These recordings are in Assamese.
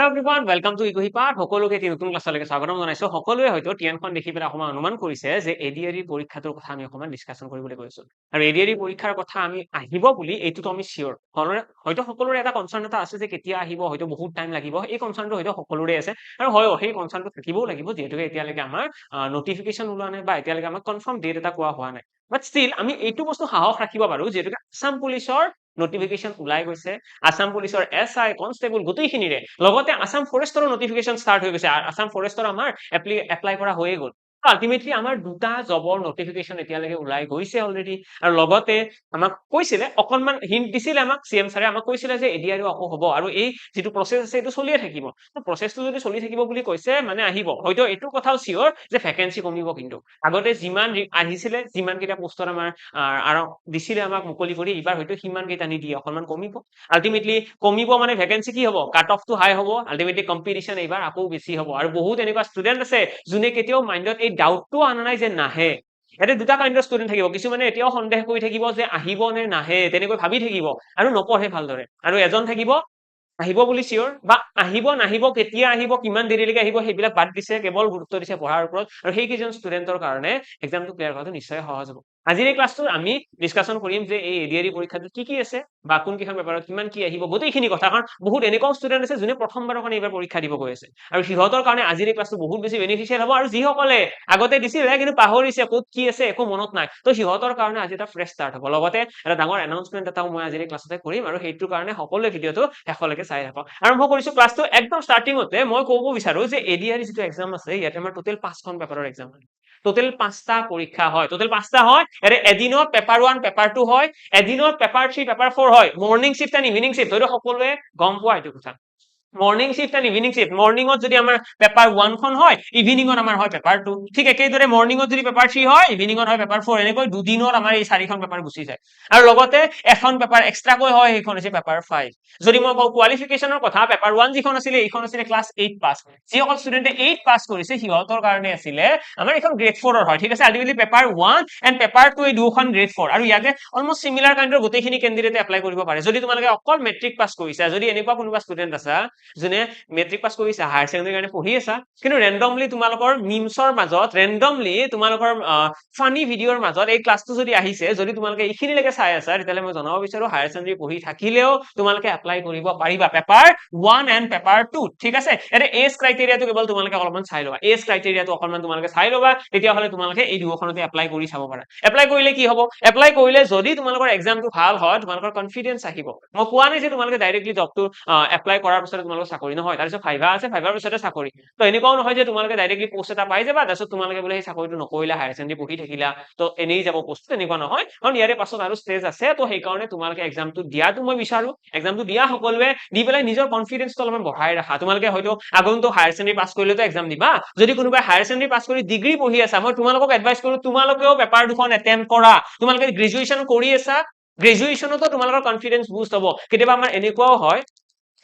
Hello everyone, welcome to ইকোহিপাঠ সকলোকে এটি নতুন ক্লাছলৈকে স্বাগতম জনাইছো সকলোৱে হয়তো টিএনখন দেখি পেলাই অকমান অনুমান কৰিছে যে এডিআৰই পৰীক্ষাটোৰ কথা আমি অকমান ডিসকাশন কৰিবলৈ গৈছো আৰু এডিআৰই পৰীক্ষাৰ কথা আমি আহিব বুলি এইটোতো আমি শিওৰ হয়তো সকলোৰে এটা কনসাৰ্ন এটা আছে যে কেতিয়া আহিব হয়তো বহুত টাইম লাগিব এই কনসাৰ্নটো হয়তো সকলোৰে আছে আৰু হয় সেই কনসাৰ্নটো থাকিবও লাগিব যেহেতু এতিয়ালৈকে আমাৰ নটিফিকেশন ওলোৱা নাই বা এতিয়ালৈকে আমাৰ কনফাৰ্ম ডেট এটা কোৱা হোৱা নাই বাট ষ্টিল আমি এইটো বস্তু সাহস ৰাখিব পাৰো যেহেতু আসাম পুলিচৰ নটিফিকেশন ওলাই গৈছে আসাম পুলিচৰ এসআই কনস্টেবল গোটেইখিনিৰে লগতে আসাম ফৰেষ্টৰ নটিফিকেশন স্টাৰ্ট হৈ গৈছে আসাম ফৰেষ্টৰ আমাৰ এপ্লাই কৰা হৈয়ে গ'ল আলটিমেটলি আমাৰ দুটা জবৰ নটিফিকেশন এতিয়ালৈকে ওলাই গৈছে অলৰেডি আৰু লগতে আমাক কৈছিলে অকনমান হিন্ট দিছিলে আমাক সিএম ছাৰে আমাক কৈছিলে যে এডিআৰইও আকৌ হ'ব আৰু এই যেটো প্ৰসেস আছে এটো চলিয়ে থাকিব প্ৰসেসটো যদি চলি থাকিব বুলি কৈছে মানে আহিব হয়তো এটো কথাও সিওৰ যে ভ্যাকেন্সি কমিব কিন্তু আগতে যিমান আহিছিলে যিমান কেইটা পোষ্টৰ আমাৰ আৰু দিছিলে আমাক মুকলি কৰি এবাৰ হয়তো সিমান কেইটা নিদিয়ে অকনমান কমিব আলটিমেটলি কমিব মানে ভ্যাকেন্সি কি হ'ব কাট অফ টু হাই হ'ব আলটিমেটলি কম্পিটিশন এবাৰ আকৌ বেছি হ'ব আৰু বহুত এনেকুৱা ষ্টুডেন্ট আছে যোনে কেতিয়াও মাইন্ডত এই ডাউটটো আনা নাই যে নাহে এতে দুটা কাইন্ডৰ ষ্টুডেন্ট থাকিব কিছুমানে এতিয়াও সন্দেহ কৰি থাকিব যে আহিব নে নাহে তেনেকৈ ভাবি থাকিব আৰু নপঢ়ে ভালদৰে আৰু এজন থাকিব আহিব বুলি শিওৰ বা আহিব নাহিব কেতিয়া আহিব কিমান দেৰিলৈকে আহিব সেইবিলাক বাদ দিছে কেৱল গুৰুত্ব দিছে পঢ়াৰ ওপৰত আৰু সেই কেইজন ষ্টুডেন্টৰ কাৰণে এক্সামটো ক্লিয়াৰ কৰাটো নিশ্চয় সহজ হ'ব আজিৰ এই ক্লাছটো আমি ডিসকাশন কৰিম যে এই এডিআৰই পৰীক্ষাটো কি আছে বা কোন কিখন পেপাৰত কিমান কি আহিব গোটেইখিনি কথা কাৰণ বহুত এনেকুৱা ষ্টুডেন্ট আছে যোনে প্ৰথমবাৰৰ কাৰণে এইবাৰ পৰীক্ষা দিব গৈ আছে আৰু সিহঁতৰ কাৰণে আজিৰ এই ক্লাছটো বহুত বেছি বেনিফিচিয়েল হ'ব আৰু যিসকলে আগতে দিছিলে কিন্তু পাহৰিছে ক'ত কি আছে একো মনত নাই তো সিহঁতৰ কাৰণে আজি এটা ফ্ৰেশ ষ্টাৰ্ট হ'ব লগতে এটা ডাঙৰ এনাউন্সমেন্ট এটাও মই আজিৰ এই ক্লাছতে কৰিম আৰু সেইটোৰ কাৰণে সকলোৱে ভিডিঅটো শেষলৈকে চাই থাকক আৰম্ভ কৰিছো ক্লাছটো একদম ষ্টাৰ্টিংতে মই ক'ব বিচাৰো যে এডিআৰই যেটো এক্সাম আছে ইয়াতে আমাৰ টোটেল 5খন পেপাৰৰ এক্সাম হয় টোটেল 5টা পৰীক্ষা হয় টোটেল 5টা হয় এৰে এদিনত পেপাৰ 1 পেপাৰ 2 হয় এদিনত পেপাৰ 3 পেপাৰ 4 হয় morning shift and evening shift হয়তো সকলোৱে গম পোৱা এইটো কথা morning shift and evening shift মৰ্নিংত যদি আমাৰ পেপাৰ 1 খন হয় ইভিনিংত আমাৰ হয় পেপাৰ 2 ঠিক একেদৰে মৰ্নিংত যদি পেপাৰ 3 হয় ইভিনিংত হয় পেপাৰ 4 এনেকৈ দুদিনত আমাৰ এই 4খন পেপাৰ গুচি যায় আৰু লগতে এখন পেপাৰ এক্সট্ৰাকৈ হয় সেইখন হৈছে পেপাৰ 5 যদি মই কওঁ কোৱালিফিকেশনৰ কথা পেপাৰ 1 যিখন আছিল এইখন আছিল ক্লাছ 8 পাস যিসকল ষ্টুডেন্টে 8 পাস কৰিছে সিহঁতৰ কাৰণে আছিলে আমাৰ এখন গ্ৰেড 4 ৰ হয় ঠিক আছে আলটিমেটলি পেপাৰ 1 এণ্ড পেপাৰ 2 এই দুখন গ্ৰেড 4 আৰু ইয়াতে অলমোস্ট সিমিলাৰ কাইন্ডৰ গোটেইখিনি ক্যান্ডিডেটে এপ্লাই কৰিব পাৰে যদি তোমালোকে অকল মেট্ৰিক পাস কৰিছা যদি এনেকুৱা কোনোবা ষ্টুডেন্ট আছা যোনে মেট্ৰিক পাস কৰিছা হায়াৰ সেকেন্ডাৰী কাৰণে পঢ়ি আছা কিন্তু ৰেন্ডমলি তোমালোকৰ মিমছৰ মাজত ৰেন্ডমলি তোমালোকৰ ফানি ভিডিঅ'ৰ মাজত এই ক্লাছটো যদি আহিছে যদি তোমালোকে এইখিনিলৈকে চাই আছা তেতিয়ালে মই জনাব বিচাৰো হায়াৰ সেকেন্ডাৰী পঢ়ি থাকিলেও তোমালোকে এপ্লাই কৰিব পাৰিবা পেপাৰ 1 এণ্ড পেপাৰ 2 ঠিক আছে এতে এজ ক্ৰাইটেৰিয়াটো কেৱল তোমালোকে অলপমান চাই লবা এজ ক্ৰাইটেৰিয়াটো অকনমান তোমালোকে চাই লবা তেতিয়া হলে তোমালোকে এই দুখনতে এপ্লাই কৰি চাব পাৰা এপ্লাই কৰিলে কি হ'ব এপ্লাই কৰিলে যদি তোমালোকৰ এক্সামটো ভাল হয় তোমালোকৰ কনফিডেন্স আহিব মই কোৱা নাই যে তোমালোকে ডাইৰেক্টলি জবটো এপ্লাই কৰাৰ পিছত তোমালোকৰ চাকৰি নহয় তাৰ পিছত ভাইভা আছে ভাইভাৰ পিছতে চাকৰি তো এনেকুৱাও নহয় যে তোমালোকে ডাইৰেক্টলি পোষ্ট এটা পাই যাবা তাৰপিছত তোমালোকে বোলে সেই চাকৰিটো নকৰিলা হায়াৰ সেকেন্ডাৰী পঢ়ি থাকিলা তো এনেই যাব পোষ্ট তেনেকুৱা নহয় কাৰণ ইয়াৰে পাছত আৰু ষ্টেজ আছে তো সেই কাৰণে তোমালোকে এক্সামটো দিয়াটো মই বিচাৰো এক্সামটো দিয়া সকলোৱে দি পেলাই নিজৰ কনফিডেন্সটো অলপমান বঢ়াই ৰাখা তোমালোকে হয়তো আগন্তুক হায়াৰ সেকেন্ডাৰী পাস কৰিলেতো এক্সাম দিবা যদি কোনোবাই হায়াৰ সেকেন্ডাৰী পাস কৰি ডিগ্ৰী পঢ়ি আছা মই তোমালোকক এডভাইস কৰো তোমালোকেও পেপাৰ দুখন এটেম্প কৰা তোমালোকে গ্ৰেজুৱেচন কৰি আছা গ্ৰেজুৱেচনতো তোমালোকৰ কনফিডেন্স বুষ্ট হ'ব কেতিয়াবা আমাৰ এনেকুৱাও হয়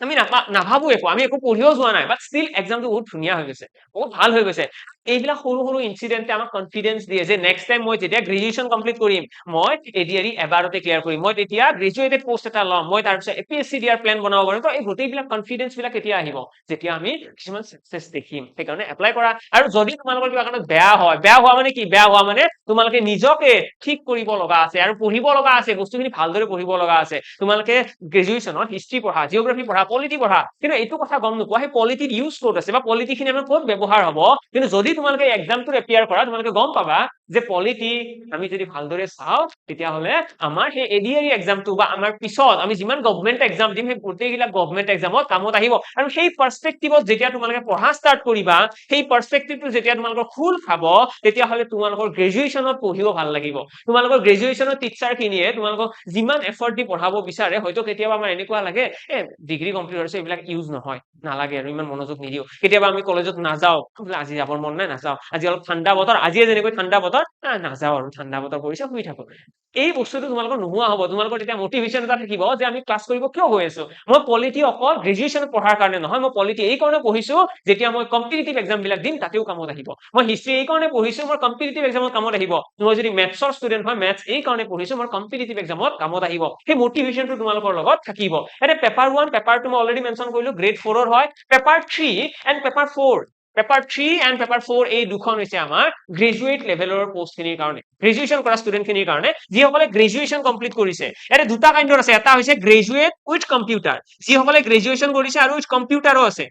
আমি নাভাবো একো আমি একো পঢ়িও যোৱা নাই বাট ষ্টিল এক্সামটো বহুত ধুনীয়া হৈ গৈছে বহুত ভাল হৈ গৈছে এইবিলাক সৰু সৰু ইনসিডেন্টে আমাক কনফিডেন্স দিয়ে যে নেক্সট টাইম মই যেতিয়া গ্ৰেজুৱেচন কমপ্লিট কৰিম মই এডিআৰই এবাৰতে ক্লিয়াৰ কৰিম মই তেতিয়া গ্ৰেজুৱেটেড পোষ্ট এটা ল'ম মই তাৰ পিছত এপিএসসি দিয়াৰ প্ল্যান বনাব পাৰিম তো এই গোটেইবিলাক কনফিডেন্স বিলাক কেতিয়া আহিব যেতিয়া আমি কিছুমান সাকসেস দেখিম সেইকাৰণে এপ্লাই কৰা আৰু যদি তোমালোকৰ কিবা কাৰণত বেয়া হোৱা মানে কি বেয়া হোৱা মানে তোমালোকে নিজকে ঠিক কৰিব লগা আছে আৰু পঢ়িব লগা আছে বস্তুখিনি ভালদৰে পঢ়িব লগা আছে তোমালোকে গ্ৰেজুৱেচনত হিষ্ট্ৰী পঢ়া জিওগ্ৰাফি পঢ়া পলিটি পঢ়া কিন্তু এইটো কথা গম নোপোৱা সেই পলিটিৰ ইউজ ক'ত আছে বা পলিটিখিনি আমাৰ ক'ত ব্যৱহাৰ হ'ব কিন্তু যদি তোমালোকে এক্সামটো এপিয়াৰ কৰা তোমালোকে গম পাবা যে পলিটি আমি যদি ভালদৰে চাও তেতিয়া হলে আমাৰ সেই এডিআৰই এক্সামটো বা আমাৰ পিছত আমি যিমান গভৰ্ণমেন্ট এক্সাম দিম সেই গোটেইগিলা গভৰ্ণমেন্ট এক্সামত কামত আহিব আৰু সেই পাৰ্সপেক্টিভত যেতিয়া তোমালোকে পঢ়া ষ্টাৰ্ট কৰিবা সেই পাৰ্সপেক্টিভটো যেতিয়া তোমালোকৰ খুল খাব তেতিয়া হলে তোমালোকৰ গ্ৰেজুৱেচনত পঢ়িব ভাল লাগিব তোমালোকৰ গ্ৰেজুৱেচনৰ টিচাৰ খিনিয়ে তোমালোকক যিমান এফৰ্ট দি পঢ়াব বিচাৰে হয়তো কেতিয়াবা আমাৰ এনেকুৱা লাগে ডিগ্ৰী কমপ্লিট হৈছে এইবিলাক ইউজ নহয় নালাগে আৰু ইমান মনোযোগ নিদিও কেতিয়াবা আমি কলেজত নাযাও আজি যাবৰ মন নাই নাযাও আজি অলপ ঠাণ্ডা বতৰ আজিয়ে যেনেকৈ ঠাণ্ডা বতৰ বতৰ নাযাওঁ আৰু ঠাণ্ডা বতৰ পৰিছে শুই থাকো এই বস্তুটো তোমালোকৰ নোহোৱা হ'ব তোমালোকৰ তেতিয়া মটিভেশ্যন এটা থাকিব যে আমি ক্লাছ কৰিব কিয় হৈ আছো মই পলিটি অকল গ্ৰেজুৱেশ্যন পঢ়াৰ কাৰণে নহয় মই পলিটি এই কাৰণে পঢ়িছো যেতিয়া মই কম্পিটিটিভ এক্সাম বিলাক দিম তাতেও কামত আহিব মই হিষ্ট্ৰী এই কাৰণে পঢ়িছো মোৰ কম্পিটিটিভ এক্সামত কামত আহিব মই যদি মেথছৰ ষ্টুডেণ্ট হয় মেথছ এই কাৰণে পঢ়িছো মোৰ কম্পিটিটিভ এক্সামত কামত আহিব সেই মটিভেশ্যনটো তোমালোকৰ লগত থাকিব এনে পেপাৰ 1 পেপাৰ 2 মই অলৰেডি মেনশ্যন কৰিলো গ্ৰেড 4 ৰ হয় paper 3 and paper 4 paper 3 and paper 4 এই দুখন হৈছে আমাৰ গ্ৰেজুৱেট লেভেলৰ পোষ্ট খিনিৰ কাৰণে গ্ৰেজুৱেশ্যন কৰা ষ্টুডেণ্ট খিনিৰ কাৰণে যিসকলে গ্ৰেজুৱেশ্যন কমপ্লিট কৰিছে ইয়াতে দুটা কাইণ্ডৰ আছে এটা হৈছে গ্ৰেজুৱেট উইথ কম্পিউটাৰ যিসকলে গ্ৰেজুৱেশ্যন কৰিছে আৰু উইথ কম্পিউটাৰো আছে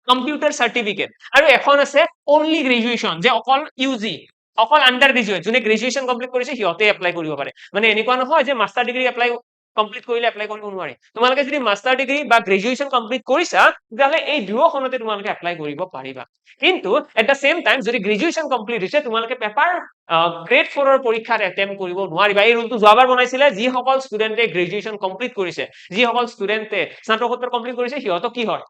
কম্পিউটাৰ চাৰ্টিফিকেট আৰু এখন আছে অনলি গ্ৰেজুৱেশ্যন যে অকল ইউজি অকল আণ্ডাৰ গ্ৰেজুৱেট যোনে গ্ৰেজুৱেশ্যন কমপ্লিট কৰিছে সিহঁতে এপ্লাই কৰিব পাৰে মানে এনেকুৱা নহয় যে মাষ্টাৰ ডিগ্ৰী এপ্লাই কমপ্লিট কৰিলে এপ্লাই কৰিব নোৱাৰে তোমালোকে যদি মাষ্টাৰ ডিগ্ৰী বা গ্ৰেজুৱেশ্যন কমপ্লিট কৰিছা তেতিয়াহ'লে এই দুয়োখনতে তোমালোকে এপ্লাই কৰিব পাৰিবা কিন্তু এট দ্য সেম টাইম যদি গ্ৰেজুৱেশ্যন কমপ্লিট হৈছে তোমালোকে পেপাৰ গ্ৰেড 4 ৰ পৰীক্ষাত এটেম্প কৰিব নোৱাৰিবা এই ৰুলটো যোৱাবাৰ বনাইছিলে যিসকল ষ্টুডেণ্টে গ্ৰেজুৱেশ্যন কমপ্লিট কৰিছে যিসকল ষ্টুডেণ্টে স্নাতকোত্তৰ কমপ্লিট কৰিছে সিহঁতক কি হয়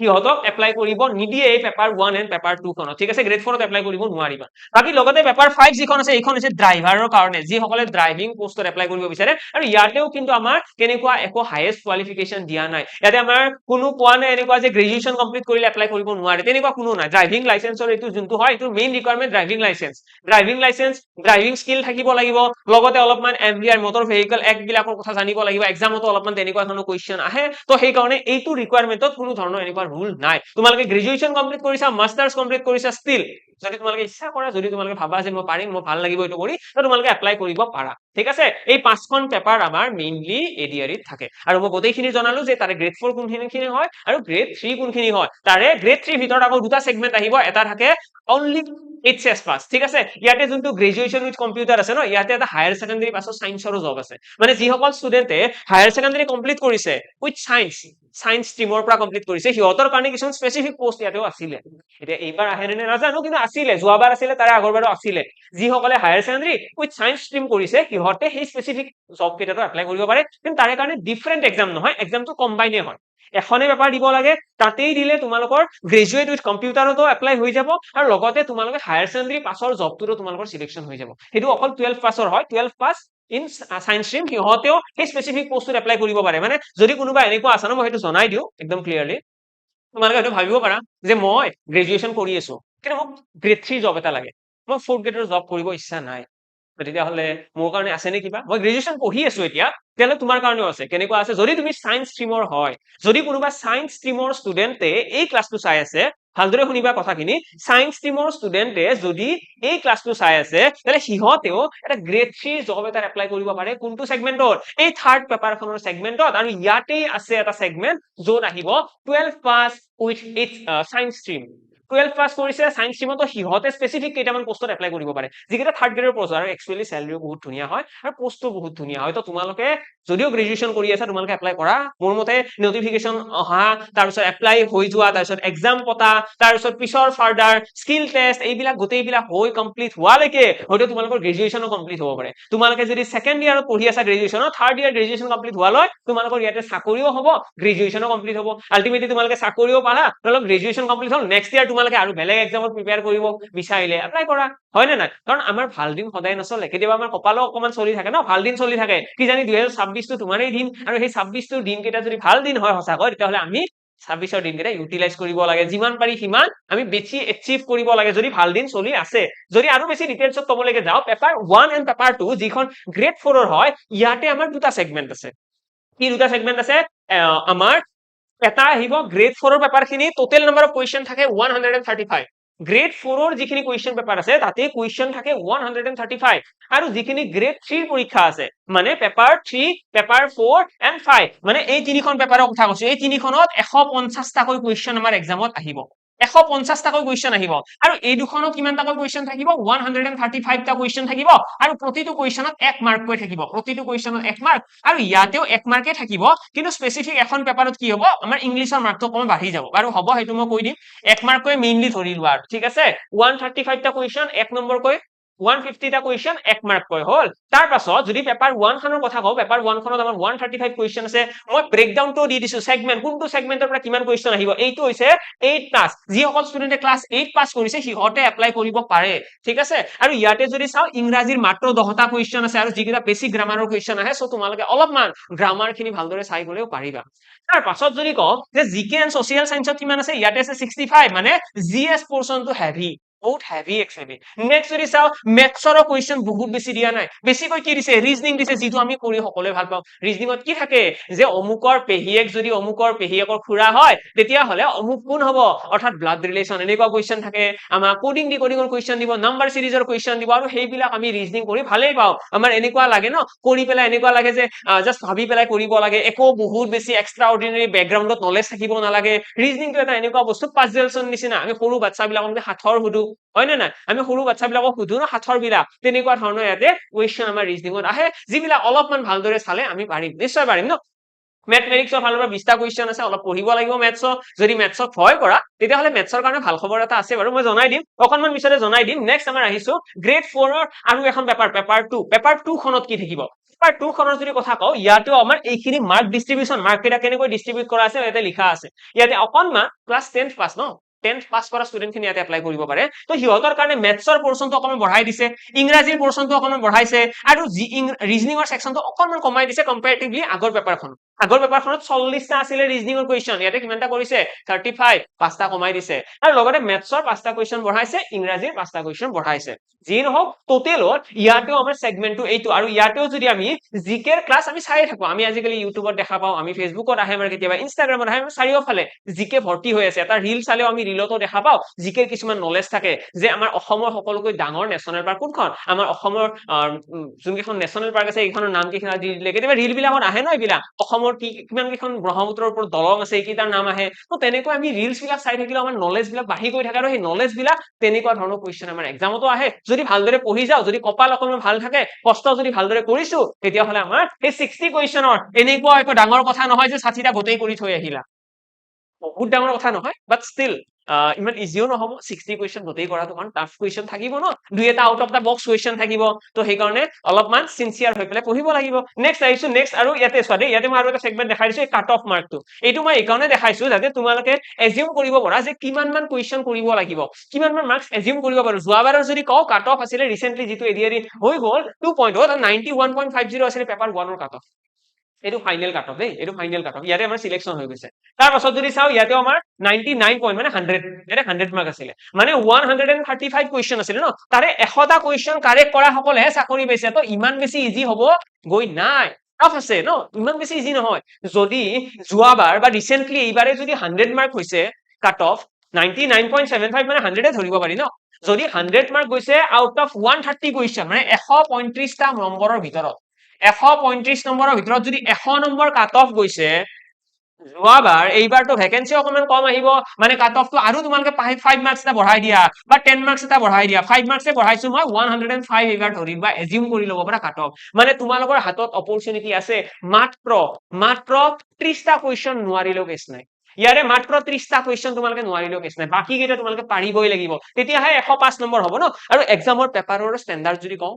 সিহঁতক এপ্লাই কৰিব নিদিয়ে এই পেপাৰ 1 এণ্ড পেপাৰ 2 খনত ঠিক আছে গ্ৰেড 4 ত এপ্লাই কৰিব নোৱাৰিবা বাকি লগতে পেপাৰ 5 যিখন আছে এইখন হৈছে ড্ৰাইভাৰৰ কাৰণে যিসকলে ড্ৰাইভিং পোষ্টত এপ্লাই কৰিব বিচাৰে আৰু ইয়াতেও কিন্তু আমাৰ কেনেকুৱা একো হাইয়েষ্ট কোৱালিফিকেশ্যন দিয়া নাই ইয়াতে আমাৰ কোনো কোৱা নাই এনেকুৱা যে গ্ৰেজুৱেশ্যন কমপ্লিট কৰিলে এপ্লাই কৰিব নোৱাৰে তেনেকুৱা কোনো নাই ড্ৰাইভিং লাইসেন্সৰ এইটো যোনটো হয় এইটো main requirement driving licence driving skill থাকিব লাগিব লগতে অলপমান এমভিআৰ মটৰ ভেহিকল এক্ট বিলাকৰ কথা জানিব লাগিব এক্সামতো অলপমান তেনেকুৱা ধৰণৰ কুৱেশ্যন আহে তো সেই কাৰণে এইটো ৰিকুৱাৰমেণ্টত কোনো ধৰণৰ এনেকুৱা ৰুল নাই তোমালোকে গ্ৰেজুৱেশ্যন কমপ্লিট কৰিছা মাষ্টাৰ্ছ কমপ্লিট কৰিছা ষ্টিল যদি তোমালোকে ইচ্ছা কৰা যদি তোমালোকে ভাবা যে মই পাৰিম মই ভাল লাগিব এইটো কৰি তো তোমালোকে এপ্লাই কৰিব পাৰা ঠিক আছে এই পাঁচখন পেপাৰ আমাৰ মেইনলি এডিআৰিত থাকে আৰু মই গোটেইখিনি জনালো যে তাৰে গ্ৰেড 4 কোনখিনি হয় আৰু গ্ৰেড 3 কোনখিনি হয় তাৰে গ্ৰেড 3 ভিতৰত আকৌ দুটা সেগমেন্ট আহিব এটা থাকে অনলি এইচএছ পাস ঠিক আছে ইয়াতে যোনটো গ্ৰেজুৱেশ্যন উইথ কম্পিউটাৰ আছে ন ইয়াতে এটা হায়াৰ সেকেন্ডাৰী পাছৰ সায়েন্সৰো জব আছে মানে যিসকল ষ্টুডেণ্টে হায়াৰ সেকেন্ডাৰী কমপ্লিট কৰিছে উইথ সায়েন্স ষ্ট্ৰীমৰ পৰা কমপ্লিট কৰিছে সিহঁতৰ কাৰণে কিছুমান স্পেচিফিক পোষ্ট ইয়াতেও আছিলে এতিয়া এইবাৰ আহে নে নাজানো কিন্তু আছিলে যোৱাবাৰ আছিলে তাৰে আগৰবাৰো আছিলে যিসকলে higher secondary with science stream কৰিছে সিহঁতে সেই স্পেচিফিক জব কেইটাতো এপ্লাই কৰিব পাৰে কিন্তু তাৰে কাৰণে ডিফাৰেণ্ট এক্সাম নহয় এক্সামটো কম্বাইনে হয় এখনে পেপাৰ দিব লাগে তাতেই দিলে তোমালোকৰ গ্ৰেজুৱেট উইথ কম্পিউটাৰতো এপ্লাই হৈ যাব আৰু লগতে তোমালোকে হায়াৰ সেকেন্ডাৰী পাছৰ জবটোতো তোমালোকৰ সিলেকশন হৈ যাব সেইটো অকল 12 পাছৰ হয় 12 পাছ ইন সায়েন্স ষ্ট্ৰীম সিহঁতেও সেই স্পেচিফিক পোষ্টত এপ্লাই কৰিব পাৰে মানে যদি কোনোবা এনেকুৱা আছে ন মই সেইটো জনাই দিওঁ একদম ক্লিয়াৰলি তোমালোকে হয়তো ভাবিব পাৰা যে মই গ্ৰেজুৱেশ্যন কৰি আছো কিন্তু মোক গ্ৰেড 3 জব এটা লাগে মই 4th গ্ৰেডৰ জব কৰিব ইচ্ছা নাই তেতিয়াহ'লে মোৰ কাৰণে আছে নে কিবা মই গ্ৰেজুৱেশ্যন পঢ়ি আছো এতিয়া তেতিয়াহ'লে তোমাৰ কাৰণেও আছে কেনেকুৱা আছে যদি তুমি সায়েন্স ষ্ট্ৰীমৰ হয় যদি কোনোবা সায়েন্স ষ্ট্ৰীমৰ ষ্টুডেণ্টে এই ক্লাছটো চাই আছে ভালদৰে শুনিবা কথাখিনি সায়েন্স ষ্ট্ৰীমৰ ষ্টুডেণ্টে যদি এই ক্লাছটো চাই আছে তেতিয়াহ'লে সিহঁতেও এটা গ্ৰেড 3 জব এটা এপ্লাই কৰিব পাৰে কোনটো সেগমেন্টত এই থাৰ্ড পেপাৰখনৰ সেগমেন্টত আৰু ইয়াতেই আছে এটা সেগমেন্ট য'ত আহিব 12 পাছ উইথ সায়েন্স ষ্ট্ৰীম 12 পাস কৰিছে সায়েন্স ষ্ট্ৰীমতো সিহঁতে স্পেচিফিক কেইটামান পোষ্টত এপ্লাই কৰিব পাৰে যিকেইটা থাৰ্ড গ্ৰেডৰ পোষ্ট আৰু একচুৱেলি স্যালাৰিও বহুত ধুনীয়া হয় আৰু পোষ্টও বহুত ধুনীয়া হয় তো তোমালোকে যদিও গ্ৰেজুৱেশ্যন কৰি আছা তোমালোকে এপ্লাই কৰা মোৰ মতে নটিফিকেশন অহা তাৰপিছত এপ্লাই হৈ যোৱা তাৰপিছত এক্সাম পতা তাৰপিছত পিছৰ ফাৰ্ডাৰ স্কিল টেষ্ট এইবিলাক গোটেইবিলাক হৈ কমপ্লিট হোৱালৈকে হয়তো তোমালোকৰ গ্ৰেজুৱেশ্যনো কমপ্লিট হ'ব পাৰে তোমালোকে যদি সেকেন্ড ইয়াৰত পঢ়ি আছা গ্ৰেজুৱেশ্যনৰ থাৰ্ড ইয়াৰ গ্ৰেজুৱেশ্যন কমপ্লিট হোৱালৈ তোমালোকৰ ইয়াতে চাকৰিও হ'ব গ্ৰেজুৱেশ্যনো কমপ্লিট হ'ব আলটিমেটলি তোমালোকে চাকৰিও পালা তোমালোকৰ গ্ৰেজুৱেশ্যন কমপ্লিট হ'ল নেক্সট ইয়াৰ তোমালোকে আৰু বেলেগ এক্সামত প্ৰিপেয়াৰ কৰিব বিচাৰিলে এপ্লাই কৰা হয় নে নাই কাৰণ আমাৰ ভাল দিন সদায় নচলে কেতিয়াবা আমাৰ কপালো অকমান চলি থাকে ন ভাল দিন চলি থাকে কি জানি 2026 টো তোমাৰেই দিন আৰু সেই 26 টোৰ দিনকেইটা যদি ভাল দিন হয় সঁচাকৈ তেতিয়াহ'লে আমি 26ৰ দিনকেইটা ইউটিলাইজ কৰিব লাগে যিমান পাৰি সিমান আমি বেছি এচিভ কৰিব লাগে যদি ভাল দিন চলি আছে যদি আৰু বেছি ডিটেইলছত ক'বলৈকে যাওঁ পেপাৰ 1 এণ্ড পেপাৰ 2 যিখন গ্ৰেড 4 ৰ হয় ইয়াতে আমাৰ দুটা সেগমেন্ট আছে কি দুটা সেগমেন্ট আছে আমাৰ এটা আহিব গ্ৰেড 4 ৰ পেপাৰ খিনি টোটেল নাম্বাৰ অফ কুৱেশ্যন থাকে 135 গ্ৰেড 4 ৰ যিখিনি কুৱেশ্যন পেপাৰ আছে তাতে কুৱেশ্যন থাকে 135 আৰু যিখিনি গ্ৰেড 3 পৰীক্ষা আছে মানে পেপাৰ 3 পেপাৰ 4 এণ্ড 5 মানে এই তিনিখন পেপাৰৰ কথা কৈছো এই তিনিখনত 150 টাকৈ কুৱেশ্যন আমাৰ এক্সামত আহিব 150 টাকৈ কুৱেশ্যন আহিব আৰু এই দুখনত কিমান টাকৈ কুৱেশ্যন থাকিব 135 টা কুৱেশ্যন থাকিব আৰু প্ৰতিটো কুৱেশ্যনত 1 মাৰ্ক কৈ থাকিব প্ৰতিটো কুৱেশ্যনত 1 মাৰ্ক আৰু ইয়াতেও 1 মাৰ্কে থাকিব কিন্তু স্পেচিফিক এখন পেপাৰত কি হ'ব আমাৰ ইংলিছৰ মাৰ্কটো কম বাঢ়ি যাব আৰু হ'ব সেইটো মই কৈ দিম 1 মাৰ্ক কৈ মেইনলি ধৰি লোৱা আৰু ঠিক আছে 135 টা কুৱেশ্যন 1 নম্বৰ কৈ 150টা কুৱেশ্যন 1 মাৰ্ক কৈ হ'ল তাৰ পাছত যদি পেপাৰ 1 খনৰ কথা কওঁ পেপাৰ 1 খনত আমাৰ 135 কুৱেশ্যন আছে মই ব্ৰেকডাউনটো দি দিছো সেগমেন্ট কোনটো সেগমেন্টৰ পৰা কিমান কুৱেশ্যন আহিব এইটো হৈছে 8 প্লাস যিসকল ষ্টুডেন্টে ক্লাস 8 পাস কৰিছে সিহঁতে এপ্লাই কৰিব পাৰে ঠিক আছে আৰু ইয়াতে যদি চাও ইংৰাজীৰ মাত্ৰ 10টা কুৱেশ্যন আছে আৰু যিকেইটা বেসিক গ্ৰামাৰৰ কুৱেশ্যন আহে সো তোমালোকে অলপমান গ্ৰামাৰ খিনি ভালদৰে চাই গলেও পাৰিবা তাৰ পাছত যদি কওঁ যে জিকে এণ্ড সোশিয়েল সায়েন্সত কিমান আছে ইয়াতে আছে 65 মানে জিএস পোৰশনটো হেভি বহুত হেভি একচুয়ালি নেক্সট যদি চাও মেথছৰ কুৱেশ্যন বহুত বেছি দিয়া নাই বেছিকৈ কি দিছে ৰিজনিং দিছে যিটো আমি কৰি সকলোৱে ভাল পাওঁ ৰিজনিংত কি থাকে যে অমুকৰ পেহিয়েক যদি অমুকৰ পেহিয়েকৰ খুৰা হয় তেতিয়া হলে অমুক কোন হ'ব অৰ্থাৎ ব্লাড ৰিলেচন এনেকুৱা কুৱেশ্যন থাকে আমাৰ কোডিং ডিকোডিংৰ কুৱেশ্যন দিব নাম্বাৰ সিৰিজৰ কুৱেশ্যন দিব আৰু সেইবিলাক আমি ৰিজনিং কৰি ভালেই পাওঁ আমাৰ এনেকুৱা লাগে ন কৰি পেলাই এনেকুৱা লাগে যে জাস্ট ভাবি পেলাই কৰিব লাগে একো বহুত বেছি এক্সট্ৰা অৰ্ডিনাৰী বেকগ্ৰাউণ্ডত নলেজ থাকিব নালাগে ৰিজনিংটো এটা এনেকুৱা বস্তু পাজলছৰ নিচিনা আমি সৰু বাচ্চাবিলাকক হাতৰ সুধো হয় নে নাই আমি সৰু বাচ্চাবিলাকক সুধো ন হাতৰ বিলাক তেনেকুৱা ধৰণৰ ইয়াতে কুৱেশ্যন আমাৰ ৰিজনিংত আহে যিবিলাক অলপমান ভালদৰে চালে আমি পাৰিম নিশ্চয় পাৰিম ন মেথমেটিক্সৰ ফালৰ পৰা 20টা কুৱেশ্যন আছে অলপ পঢ়িব লাগিব মেথছৰ যদি মেথছত ভয় কৰা তেতিয়াহ'লে মেথছৰ কাৰণে ভাল খবৰ এটা আছে বাৰু মই জনাই দিম অকণমান পিছতে জনাই দিম নেক্সট আমাৰ আহিছো গ্ৰেড 4ৰ আৰু এখন পেপাৰ 2 খনত কি থাকিব পেপাৰ 2 খনৰ যদি কথা কওঁ ইয়াতেও আমাৰ এইখিনি মাৰ্ক ডিস্ট্ৰিবিউচন মাৰ্ক কেইটা কেনেকৈ ডিস্ট্ৰিবিউট কৰা আছে ইয়াতে লিখা আছে ইয়াতে অকণমান ক্লাছ 10th পাছ ন 10th পাছ কৰা ষ্টুডেন্ট খিনি ইয়াতে এপ্লাই কৰিব পাৰে তো সিহঁতৰ কাৰণে মেথছৰ পোৰশনটো অকণমান বঢ়াই দিছে ইংৰাজীৰ পোৰশনটো অকণমান বঢ়াইছে আৰু ৰিজনিংৰ সেকশনটো অকণমান কমাই দিছে কম্পাৰেটিভলি আগৰ পেপাৰখনত 40টা আছিলে ৰিজনিংৰ কুৱেশ্যন ইয়াতে কিমানটা কৰিছে 35 পাঁচটা কমাই দিছে আৰু লগতে মেথছৰ 5টা কুৱেশ্যন বঢ়াইছে ইংৰাজীৰ 5টা কুৱেশ্যন বঢ়াইছে যি নহওক টোটেলত ইয়াতেও আমাৰ সেগমেন্টটো এইটো আৰু ইয়াতেও যদি আমি জিকেৰ ক্লাছ আমি চাই থাকো আমি আজিকালি ইউটিউবত দেখা পাওঁ আমি ফেচবুকত আহে আমাৰ কেতিয়াবা ইনষ্টাগ্ৰামত আহে চাৰিওফালে জিকে ভৰ্তি হৈ আছে এটা ৰিল চালেও আমি ৰিলতো দেখা পাওঁ জিকেৰ কিছুমান নলেজ থাকে যে আমাৰ অসমৰ সকলোকৈ ডাঙৰ নেশ্যনেল পাৰ্ক কোনখন আমাৰ অসমৰ যোনকেইখন নেশ্যনেল পাৰ্ক আছে এইখনৰ নাম কেইখন দি দিলে কেতিয়াবা ৰিল বিলাকত আহে ন এইবিলাক অসমৰ কিমান কেইখন ব্ৰহ্মপুত্ৰৰ ওপৰত দলং আছে এইকেইটাৰ নাম আহে তো তেনেকৈ আমি ৰিলছ বিলাক চাই থাকিলে আমাৰ নলেজ বিলাক বাঢ়ি গৈ থাকে আৰু সেই নলেজ বিলাক তেনেকুৱা ধৰণৰ কুৱেশ্যন আমাৰ এক্সামতো আহে যদি ভালদৰে পঢ়ি যাও যদি কপাল অকণমান ভাল থাকে কষ্ট যদি ভালদৰে কৰিছো তেতিয়াহ'লে আমাৰ এই 60 কুৱেশ্যনৰ এনেকুৱা একো ডাঙৰ কথা নহয় যে 60টা গোটেই কৰি থৈ আহিলা বহুত ডাঙৰ কথা নহয় বাট ষ্টিল ইমান ইজিও নহব 60 কুৱেশ্যন গোটেই কৰাটো কাৰণ টাফ কুৱেশ্যন থাকিব ন দুই এটা out of the box question থাকিব তো সেইকাৰণে অলপমান সিনচিয়াৰ হৈ পেলাই পঢ়িব লাগিব নেক্সট আহিছো নেক্সট আৰু ইয়াতে চোৱা দেই ইয়াতে মই আৰু এটা সেগমেন্ট দেখাই দিছো কাট অফ মাৰ্কটো এইটো মই এইকাৰণে দেখাইছো যাতে তোমালোকে এজিউম কৰিব পাৰা যে কিমান মান কুৱেশ্যন কৰিব লাগিব কিমান মান মাৰ্কস এজিউম কৰিব পাৰো যোৱাবাৰৰ যদি কওঁ কাট অফ আছিলে ৰিসেন্টলি যিটো এডিআৰই হৈ গ'ল 2.91.50 আছিলে পেপাৰ 1ৰ কাট অফ এইটো ফাইনেল কাট অফ দেই এইটো ফাইনেল কাট অফ ইয়াতে আমাৰ সিলেকশন হৈ গৈছে তাৰ পাছত যদি চাও ইয়াতে আমাৰ 99 পইণ্ট মানে 100 ইয়াতে 100 মাৰ্ক আছিলে মানে 135 কুৱেশ্যন আছিলে ন তাৰে 100টা কুৱেশ্যন কাৰেক্ট কৰা সকলেহে চাকৰি পাইছে তো ইমান বেছি ইজি হ'ব গৈ নাই টাফ আছে ন ইমান বেছি ইজি নহয় যদি যোৱাবাৰ বা ৰিসেন্টলি এইবাৰে যদি 100 মাৰ্ক হৈছে কাট অফ 99.75 মানে 100 ধৰিব পাৰি ন যদি 100 মাৰ্ক গৈছে আউট অফ 130 কুৱেশ্যন মানে 135টা নম্বৰৰ ভিতৰত 135 নম্বৰৰ ভিতৰত যদি 100 নম্বৰ কাট অফ গৈছে যোৱাবাৰ এইবাৰতো ভ্যাকেন্সি অকমান কম আহিব মানে কাট অফটো আৰু তোমালোকে 5 মাৰ্কস এটা বঢ়াই দিয়া বা 10 মাৰ্কস এটা বঢ়াই দিয়া 5 মাৰ্কসে বঢ়াইছো মই 105 এইবাৰ ধৰি বা এজিউম কৰি ল'ব পাৰা কাট অফ মানে তোমালোকৰ হাতত অপৰচুনিটি আছে মাত্ৰ 30টা কুৱেশ্যন নোৱাৰিলেও কেছ নাই ইয়াৰে মাত্ৰ 30টা কুৱেশ্যন তোমালোকে নোৱাৰিলেও কেছ নাই বাকি কেইটা তোমালোকে পাৰিবই লাগিব তেতিয়াহে 105 নম্বৰ হ'ব ন আৰু এক্সামৰ পেপাৰৰ ষ্টেণ্ডাৰ্ড যদি কওঁ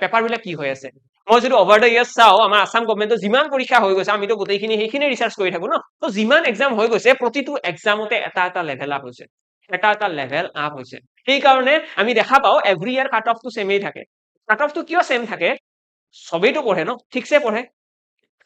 পেপাৰ বিলাক কি হৈ আছে মই যদি ওভাৰ দ্য ইয়াৰ্স চাও আমাৰ আসাম গভৰ্ণমেন্টৰ যিমান পৰীক্ষা হৈ গৈছে আমিতো গোটেইখিনি সেইখিনি ৰিসাৰ্চ কৰি থাকো ন তো যিমান এক্সাম হৈ গৈছে প্ৰতিটো এক্সামতে এটা লেভেল আপ হৈছে এটা লেভেল আপ হৈছে সেই কাৰণে আমি দেখা পাও এভৰি ইয়াৰ কাট অফটো সেমেই থাকে কাট অফটো কিয় সেম থাকে সবেইতো পঢ়ে ন ঠিকছে পঢ়ে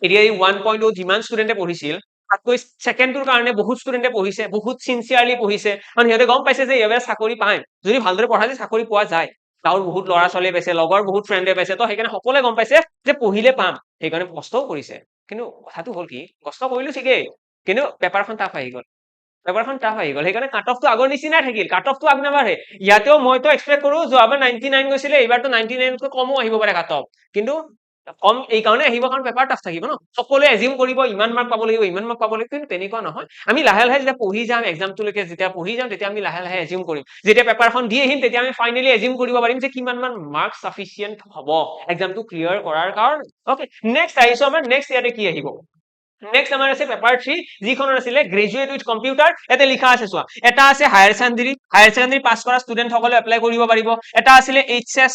এতিয়া এই 1.0 যিমান ষ্টুডেন্টে পঢ়িছিল তাতকৈ সেকেন্ডটোৰ কাৰণে বহুত ষ্টুডেন্টে পঢ়িছে বহুত সিনচিয়াৰলি পঢ়িছে কাৰণ সিহঁতে গম পাইছে যে এইবাৰ চাকৰি পায় যদি ভালদৰে পঢ়া যায় চাকৰি পোৱা যায় গাঁৱৰ বহুত ল'ৰা ছোৱালী পাইছে লগৰ বহুত ফ্ৰেণ্ডে পাইছে তো সেইকাৰণে সকলোৱে গম পাইছে যে পঢ়িলে পাম সেইকাৰণে কষ্টও কৰিছে কিন্তু কথাটো হ'ল কি কষ্ট কৰিলো ঠিকেই কিন্তু পেপাৰখন টাফ আহি গ'ল সেইকাৰণে কাট অফটো আগৰ নিচিনাই থাকিল কাট অফটো আগ নাবাঢ়ে ইয়াতেও মইতো এক্সপেক্ট কৰো যোৱাবাৰ 99 গৈছিলে এইবাৰতো 99তকৈ কমো আহিব পাৰে কাট অফ কিন্তু কম এই কাৰণে আহিব কাৰণ পেপাৰ টাফ থাকিব ন সকলোৱে এজিউম কৰিব ইমান মাৰ্ক পাব লাগিব কিন্তু তেনেকুৱা নহয় আমি লাহে লাহে যেতিয়া পঢ়ি যাম এক্সামটোলৈকে যেতিয়া পঢ়ি যাম তেতিয়া আমি লাহে লাহে এজিউম কৰিম যেতিয়া পেপাৰখন দি আহিম তেতিয়া আমি ফাইনেলি এজিউম কৰিব পাৰিম যে কিমান মান মাৰ্ক সাফিচিয়েন্ট হ'ব এক্সামটো ক্লিয়াৰ কৰাৰ কাৰণে ওকে নেক্সট আহিছো আমাৰ নেক্সট ইয়াতে কি আহিব নেক্সট আমাৰ আছে পেপাৰ 3 যিখনৰ আছিলে গ্ৰেজুৱেট উইথ কম্পিউটাৰ ইয়াতে লিখা আছে চোৱা এটা আছে হায়াৰ ছেকেণ্ডাৰী পাছ কৰা ষ্টুডেন্ট সকলে এপ্লাই কৰিব পাৰিব এটা আছিলে HS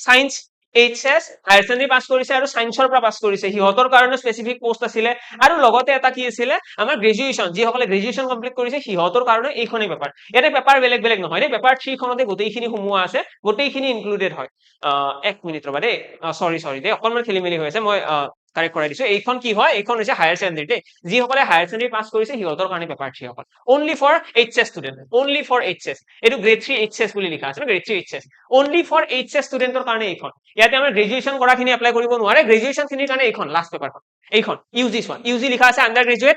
science HS higher secondary pass কৰিছে আৰু সায়েন্সৰ পৰা পাছ কৰিছে সিহঁতৰ কাৰণে স্পেচিফিক পোষ্ট আছিলে আৰু লগতে এটা কি আছিলে আমাৰ গ্ৰেজুৱেচন যিসকলে গ্ৰেজুৱেচন কমপ্লিট কৰিছে সিহঁতৰ কাৰণে এইখনেই পেপাৰ ইয়াতে পেপাৰ বেলেগ বেলেগ নহয় দেই পেপাৰ 3 খনতে গোটেইখিনি সোমোৱা আছে গোটেইখিনি ইনক্লুডেড হয় এক মিনিট ৰবা দেই সৰি দেই অকণমান খেলি মেলি হৈ আছে মই কাৰেক্ট কৰাই দিছো এইখন কি হয় এইখন হৈছে হায়াৰ ছেকেণ্ডাৰী দেই যিসকলে হায়াৰ ছেকেণ্ডাৰী পাছ কৰিছে সিহঁতৰ কাৰণে পেপাৰ 3 অকল only for HS student only for HS এইটো গ্ৰেড 3 এইচএছ বুলি লিখা আছে grade 3 HS only for HS ষ্টুডেন্টৰ কাৰণে এইখন ইয়াতে আমাৰ গ্ৰেজুৱেচন কৰাখিনি এপ্লাই কৰিব নোৱাৰে গ্ৰেজুৱেচন খিনিৰ কাৰণে এইখন লাষ্ট পেপাৰখন এইখন ইউজি চোৱা ইউজি লিখা আছে under graduate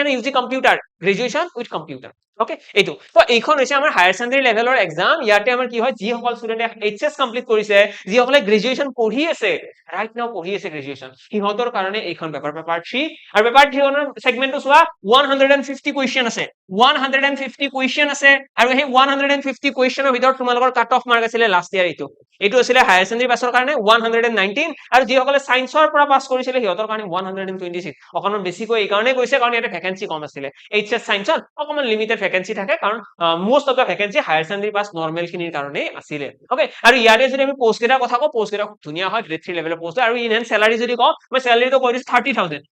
and UG computer graduation with computer okay এইটো তো এইখন হৈছে আমাৰ হায়াৰ ছেকেণ্ডাৰী লেভেলৰ এক্সাম ইয়াতে আমাৰ কি হয় যিসকল ষ্টুডেণ্টে এইচএছ কমপ্লিট কৰিছে যিসকলে গ্ৰেজুৱেচন পঢ়ি আছে ৰাইট নাও পঢ়ি আছে গ্ৰেজুৱেচন সিহঁতৰ কাৰণে এইখন পেপাৰ 3 আৰু পেপাৰ 3 খনৰ সেগমেন্টটো চোৱা 150 কুৱেশ্চন আছে 150 কুৱেশ্চন আছে আৰু সেই 150 কুৱেশ্চনৰ ভিতৰত তোমালোকৰ কাট অফ মাৰ্ক আছিলে লাষ্ট ইয়াৰ এইটো আছিলে হায়াৰ ছেকেণ্ডাৰী পাছৰ কাৰণে 119 আৰু যিসকলে সায়েন্সৰ পৰা পাছ কৰিছিলে সিহঁতৰ কাৰণে 126 অকণমান বেছিকৈ এই কাৰণে কৈছে কাৰণ ইয়াতে ভেকেন্সি কম আছিলে এইচএছ সায়েন্সত অকণমান লিমিটেড ভেকেন্সি থাকে কাৰণ most of the vacancy higher secondary pass normal খিনিৰ কাৰণে আছিলে ওকে আৰু ইয়াতে যদি আমি পোষ্ট কেইটাৰ কথা কওঁ পোষ্ট কেইটা ধুনীয়া হয় গ্ৰেড 3 লেভেলৰ পোষ্ট আৰু ইন হেণ্ড চেলাৰী যদি কওঁ মই চেলাৰীটো কৈ দিছো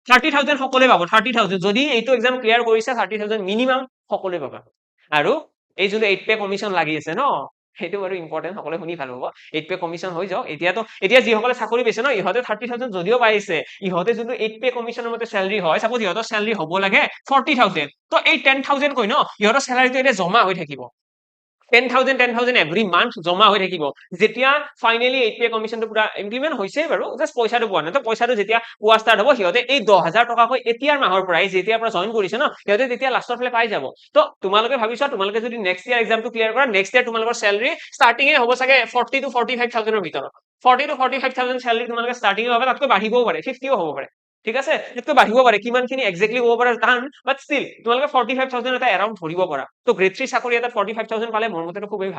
30,000 সকলোৱে পাব 30,000 যদি এইটো এক্সাম ক্লিয়াৰ কৰিছে 30,000 মিনিমাম সকলোৱে পাবা আৰু এই যোনটো 8 পে কমিশ্যন লাগি আছে ন সেইটো বাৰু ইম্পৰ্টেন্ট সকলোৱে শুনি ভাল হ'ব 8 পে কমিশ্যন হৈ যাওক এতিয়া যিসকলে চাকৰি পাইছে ন ইহঁতে 30,000 যদিও পাইছে ইহঁতে যোনটো 8 পে কমিশ্যনৰ মতে চেলাৰী হয় সাপোজ ইহঁতৰ চেলাৰী হ'ব লাগে 40,000 তো এই 10,000 কৈ ন ইহঁতৰ চেলাৰীটো এতিয়া জমা হৈ থাকিব 10,000 এভৰি মান্থ জমা হৈ থাকিব যেতিয়া ফাইনেলি 8 পে কমিশ্যনটো পুৰা ইমপ্লিমেন্ট হৈছে বাৰু জাষ্ট পইচাটো পোৱা নাই তো পইচাটো যেতিয়া পোৱা ষ্টাৰ্ট হ'ব সিহঁতে এই 10,000 টকাকৈ এতিয়াৰ মাহৰ পৰাই যেতিয়াৰ পৰা জইন কৰিছে ন সিহঁতে তেতিয়া লাষ্টৰ ফালে পাই যাব তো তোমালোকে ভাবিছা তোমালোকে যদি নেক্সট ইয়াৰ এক্সামটো ক্লিয়াৰ কৰা নেক্সট ইয়াৰ তোমালোকৰ চেলাৰী ষ্টাৰ্টিঙে হ'ব চাগে 40 to 45,000 ৰ ভিতৰত 40 to 45,000 চেলাৰী তোমালোকে ষ্টাৰ্টিঙে পাবা তাতকৈ বাঢ়িবও পাৰে 50ও হ'ব পাৰে ঠিক আছে এইটো বাঢ়িব পাৰে কিমানখিনি এক্সেক্টলি হ'ব পাৰে টান বাট ষ্টিল তোমালোকে 45,000 এটা এৰাউণ্ড ধৰিব পৰা তো গ্ৰেড 3 চাকৰি এটা 45,000 পালে মোৰ মতেতো খুবেই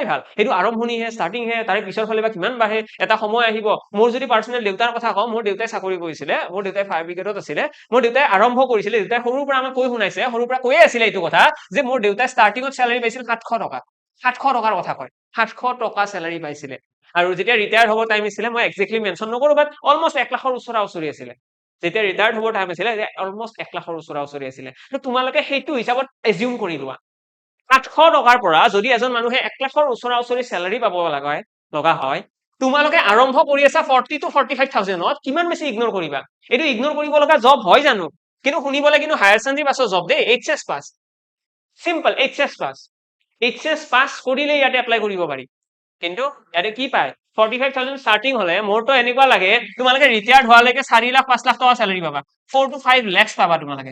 ভাল সেইটো আৰম্ভণিহে ষ্টাৰ্টিংহে তাৰে পিছৰ ফালে বা কিমান বাঢ়ে এটা সময় আহিব মোৰ যদি পাৰ্চনেল দেউতাৰ কথা কওঁ মোৰ দেউতাই চাকৰি কৰিছিলে মোৰ দেউতাই ফায়াৰ ব্ৰিগেডত আছিলে মোৰ দেউতাই আৰম্ভ কৰিছিলে দেউতাই সৰুৰ পৰা আমাক কৈ শুনাইছে সৰুৰ পৰা কৈয়ে আছিলে এইটো কথা যে মোৰ দেউতাই ষ্টাৰ্টিঙত চেলাৰী পাইছিল 700 টকা 700 টকাৰ কথা কয় 700 টকা চেলাৰী পাইছিলে আৰু যেতিয়া ৰিটায়াৰ হ'ব টাইম আছিলে মই এক্সেক্টলি মেনশ্যন নকৰো বাট অলমষ্ট 1 লাখৰ ওচৰা-ওচৰি আছিলে যেতিয়া ৰিটায়াৰ্ড হ'ব টাইম আছিলে অলমষ্ট 1 লাখৰ ওচৰা-ওচৰি আছিলে তো তোমালোকে সেইটো হিচাপত এজিউম কৰি লোৱা 700 টকাৰ পৰা যদি এজন মানুহে 1 লাখৰ ওচৰা-ওচৰি চেলাৰী পাব লগা হয় তোমালোকে আৰম্ভ কৰি আছা 40 to 45,000 কিমান বেছি ইগনোৰ কৰিবা এইটো ইগনোৰ কৰিব লগা জব হয় জানো কিন্তু শুনিবলৈ কিন্তু হায়াৰ ছেকেণ্ডাৰী পাছৰ জব দেই এইচএছ পাছ সিম্পল এইচএছ পাছ কৰিলে ইয়াতে এপ্লাই কৰিব পাৰি কিন্তু ইয়াতে কি পায় 45,000 ষ্টাৰ্টিং হলে মোৰতো এনেকুৱা লাগে তোমালোকে ৰিটায়াৰ্ড হোৱালৈকে 4 লাখ 5 লাখ টকা চেলাৰী পাবা 4 to 5 লাখ পাবা তোমালোকে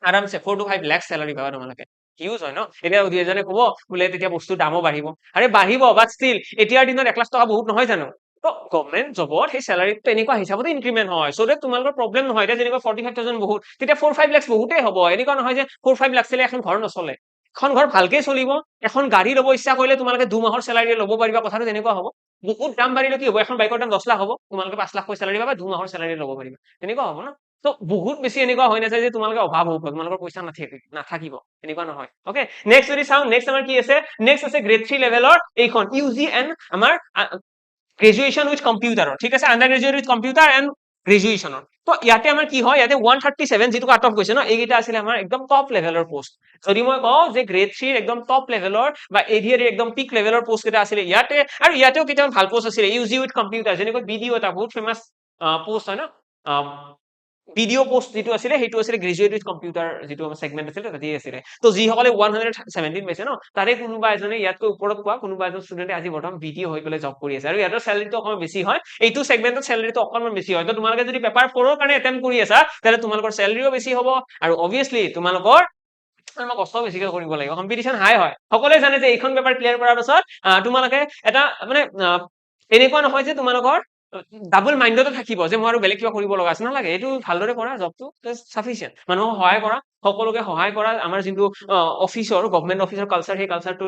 আৰামছে 4 to 5 লাখ চেলাৰী পাবা তোমালোকে হিউজ হয় ন এতিয়া এজনে ক'ব বোলে তেতিয়া বস্তুৰ দামো বাঢ়িব আৰে বাঢ়িব বাট ষ্টিল এতিয়াৰ দিনত 1 লাখ টকা বহুত নহয় জানো তো গভৰ্ণমেণ্ট জবত সেই চেলাৰীটো এনেকুৱা হিচাপতে ইনক্ৰিমেন্ট হয় সো যে তোমালোকৰ প্ৰব্লেম নহয় এতিয়া যেনেকৈ 45,000 বহুত তেতিয়া 4-5 লাখ বহুতেই হ'ব এনেকুৱা নহয় যে 4-5 লাখ চলে এখন ঘৰ নচলে এখন ঘৰ ভালকে চলিব এখন গাড়ী ল'ব ইচ্ছা কৰিলে তোমালোকে 2 মাহৰ চেলাৰী ল'ব পাৰিবা কথাটো তেনেকুৱা হ'ব বহুত দাম বাঢ়িলে কি হ'ব এখন বাইকৰ দাম 10 লাখ হ'ব তোমালোকে 5 লাখ চেলাৰী পাবা 2 মাহৰ চেলাৰী ল'ব পাৰিবা তেনেকুৱা হ'ব ন তো বহুত বেছি এনেকুৱা হৈ নাযায় যে তোমালোকে অভাৱ হ'ব তোমালোকৰ পইচা নাথাকিব এনেকুৱা নহয় ওকে নেক্সট যদি চাওঁ নেক্সট আমাৰ কি আছে নেক্সট আছে গ্ৰেড 3 লেভেলৰ এইখন ইউজি এণ্ড আমাৰ গ্ৰেজুৱেচন উইথ কম্পিউটাৰৰ ঠিক আছে under graduate with computer and গ্ৰেজুৱেচনৰ তো ইয়াতে আমাৰ কি হয় ইয়াতে 137 যিটো কাট অফ গৈছে ন এইকেইটা আছিলে আমাৰ একদম টপ লেভেলৰ পোষ্ট যদি মই কওঁ যে গ্ৰেড 3 একদম টপ লেভেলৰ বা এডিআৰ একদম পিক লেভেলৰ পোষ্ট কেইটা আছিলে ইয়াতে আৰু ইয়াতেও কেইটামান ভাল পোষ্ট আছিলে ইউজি উইথ কম্পিউটাৰ যেনেকৈ বিডিঅ এটা বহুত ফেমাস পোষ্ট হয় ন ভিডিঅ' পোষ্ট যিটো আছিলে সেইটো আছিলে গ্ৰেজুৱেট উইথ কম্পিউটাৰ যিটো সেগমেন্ট আছিলে তাতে আছিলে তো যিসকলে 117 পাইছে ন তাৰে কোনোবা এজনে ইয়াতকৈ ওপৰত পোৱা কোনোবা এজন ষ্টুডেণ্টে আজি বৰ্তমান ভিডিঅ' হৈ পেলাই জব কৰি আছে আৰু ইয়াৰ চেলাৰীটো অকণমান বেছি হয় এইটো সেগমেন্টত চেলাৰীটো অকণমান বেছি হয় তো তোমালোকে যদি পেপাৰ 4 ৰ কাৰণে এটেম্প কৰি আছা তেতিয়াহ'লে তোমালোকৰ চেলাৰীও বেছি হ'ব আৰু অবভিয়াছলি তোমালোকৰ কষ্ট বেছিকৈ কৰিব লাগিব কম্পিটিশন হাই হয় সকলোৱে জানে যে এইখন পেপাৰ ক্লিয়াৰ কৰাৰ পাছত তোমালোকে এটা মানে এনেকুৱা নহয় যে তোমালোকৰ ডাবল মাইণ্ডতে থাকিব যে মই আৰু বেলেগ কিবা কৰিব লগা আছে নালাগে এইটো ভালদৰে কৰা জবটো সাফিচিয়েন্ট মানুহক সহায় কৰা সকলোকে সহায় কৰা আমাৰ যোনটো অফিচৰ গভৰ্ণমেণ্ট অফিচৰ কালচাৰ সেই কালচাৰটো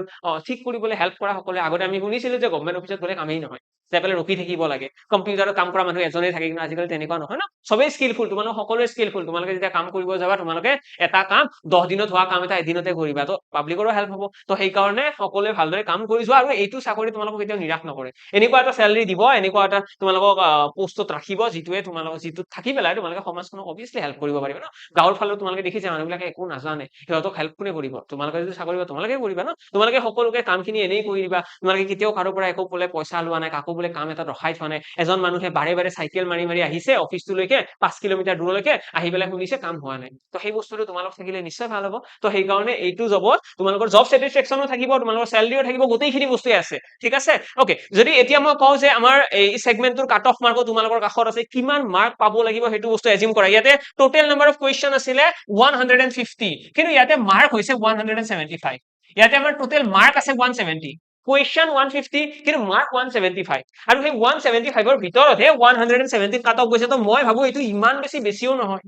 ঠিক কৰিবলৈ হেল্প কৰা সকলোৱে আগতে আমি শুনিছিলো যে গভৰ্ণমেণ্ট অফিচত গ'লে কামেই নহয় যাই পেলাই ৰখি থাকিব লাগে কম্পিউটাৰত কাম কৰা মানুহ এজনেই থাকে কিন্তু আজিকালি তেনেকুৱা নহয় ন চবেই স্কিলফুল তোমালোক সকলোৱে স্কিলফুল তোমালোকে যেতিয়া কাম কৰিব যাবা তোমালোকে এটা কাম 10 দিনত হোৱা কাম এটা এদিনতে কৰিবা তো পাব্লিকৰো হেল্প হ'ব তো সেইকাৰণে সকলোৱে ভালদৰে কাম কৰি যোৱা আৰু এইটো চাকৰি তোমালোকক কেতিয়াও নিৰাশ নকৰে এনেকুৱা এটা চেলাৰী দিব এনেকুৱা এটা তোমালোকক পোষ্টত ৰাখিব যিটোৱে তোমালোকক যিটোত থাকি পেলাই তোমালোকে সমাজখনক অবভিয়াছলি হেল্প কৰিব পাৰিবা ন গাঁৱৰ ফালেও তোমালোকে দেখিছা মানুহবিলাকে একো নাজানে সিহঁতক হেল্প কোনে কৰিব তোমালোকে যদি চাকৰি কৰিবা তোমালোকে কৰিবা ন তোমালোকে সকলোকে কামখিনি এনেই কৰি দিবা তোমালোকে কেতিয়াও কাৰো পৰা একো বোলে পইচা লোৱা নাই কাকো বোলে কাম এটা ৰখাই থোৱা নাই এজন মানুহে বাৰে বাৰে চাইকেল মাৰি মাৰি আহিছে অফিচটোলৈকে 5 কিলোমিটাৰ দূৰলৈকে আহি পেলাই শুনিছে কাম হোৱা নাই তো সেই বস্তুটো তোমালোক থাকিলে নিশ্চয় ভাল হ'ব তো সেইকাৰণে এইটো জবত তোমালোকৰ জব চেটিছফেকশ্যনো থাকিব তোমালোকৰ চেলাৰিও থাকিব গোটেইখিনি বস্তুৱে আছে ঠিক আছে ওকে যদি এতিয়া মই কওঁ যে আমাৰ এই সেগমেন্টৰ কাট অফ মাৰ্কো তোমালোকৰ কাষত আছে কিমান মাৰ্ক পাব লাগিব সেইটো বস্তু এজিউম কৰা ইয়াতে টোটেল নাম্বাৰ অফ কুৱেশ্যন আছিলে 150 কিন্তু ইয়াতে মাৰ্ক হৈছে 175 ইয়াতে আমাৰ টোটেল মাৰ্ক আছে 170 কুৱেশ্যন 150 কিন্তু মাৰ্ক 175 আৰু সেই 175ৰ ভিতৰতহে 170 কাট অফ গৈছে তো মই ভাবো এইটো ইমান বেছিও নহয়